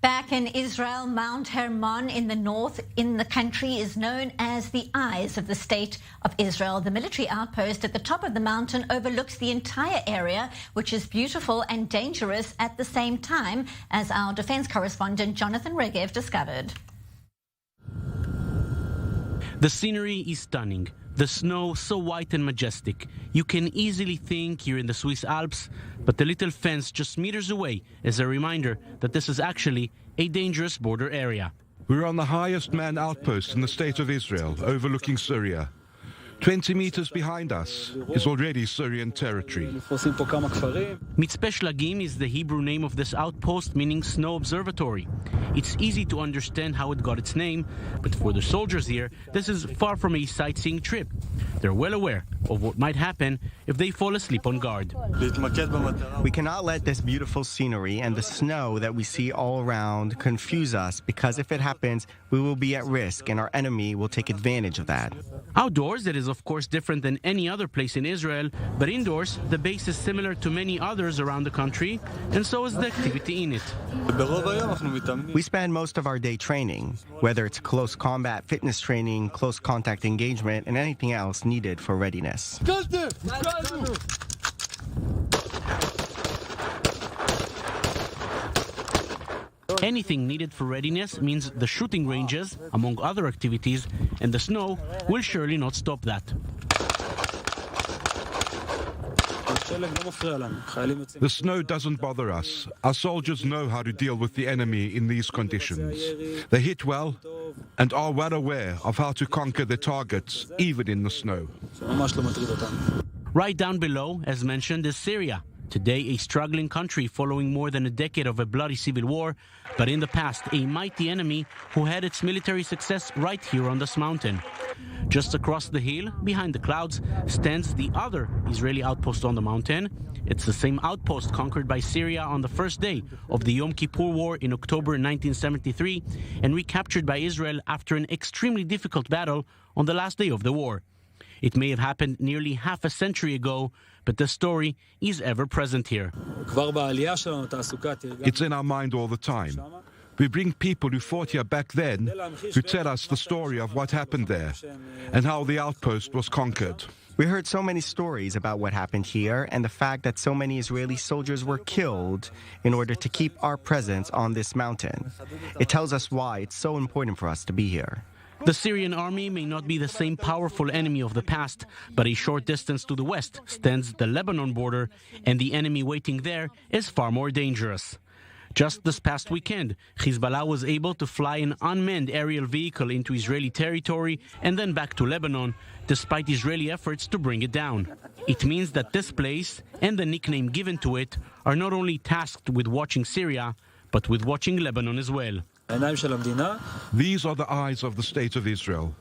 Back in Israel, Mount Hermon in the north in the country is known as the eyes of the state of Israel. The military outpost at the top of the mountain overlooks the entire area, which is beautiful and dangerous at the same time, as our defense correspondent Jonathan Regev discovered. The scenery is stunning. The snow so white and majestic. You can easily think you're in the Swiss Alps, but the little fence just meters away is a reminder that this is actually a dangerous border area. We're on the highest manned outpost in the state of Israel, overlooking Syria. 20 meters behind us is already Syrian territory. Mitzpeh Shlagim is the Hebrew name of this outpost, meaning snow observatory. It's easy to understand how it got its name, but for the soldiers here, this is far from a sightseeing trip. They're well aware of what might happen if they fall asleep on guard. We cannot let this beautiful scenery and the snow that we see all around confuse us, because if it happens, we will be at risk and our enemy will take advantage of that. Outdoors, it is of course different than any other place in Israel, but indoors, the base is similar to many others around the country, and so is the activity in it. We spend most of our day training, whether it's close combat fitness training, close contact engagement, and anything else needed for readiness. Anything needed for readiness means the shooting ranges, among other activities, and the snow will surely not stop that. The snow doesn't bother us. Our soldiers know how to deal with the enemy in these conditions. They hit well and are well aware of how to conquer their targets, even in the snow. Right down below, as mentioned, is Syria. Today, a struggling country following more than a decade of a bloody civil war, but in the past, a mighty enemy who had its military success right here on this mountain. Just across the hill, behind the clouds, stands the other Israeli outpost on the mountain. It's the same outpost conquered by Syria on the first day of the Yom Kippur War in October 1973 and recaptured by Israel after an extremely difficult battle on the last day of the war. It may have happened nearly half a century ago, but the story is ever present here. It's in our mind all the time. We bring people who fought here back then who tell us the story of what happened there and how the outpost was conquered. We heard so many stories about what happened here and the fact that so many Israeli soldiers were killed in order to keep our presence on this mountain. It tells us why it's so important for us to be here. The Syrian army may not be the same powerful enemy of the past, but a short distance to the west stands the Lebanon border, and the enemy waiting there is far more dangerous. Just this past weekend, Hezbollah was able to fly an unmanned aerial vehicle into Israeli territory and then back to Lebanon, despite Israeli efforts to bring it down. It means that this place, and the nickname given to it, are not only tasked with watching Syria, but with watching Lebanon as well. These are the eyes of the state of Israel.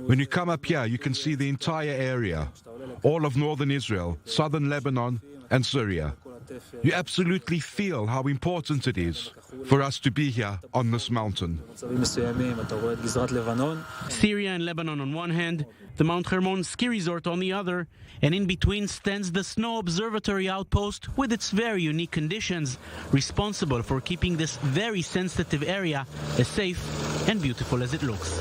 When you come up here, you can see the entire area, all of northern Israel, southern Lebanon, and Syria. You absolutely feel how important it is for us to be here on this mountain. Syria and Lebanon on one hand, the Mount Hermon ski resort on the other, and in between stands the snow observatory outpost with its very unique conditions, responsible for keeping this very sensitive area as safe and beautiful as it looks.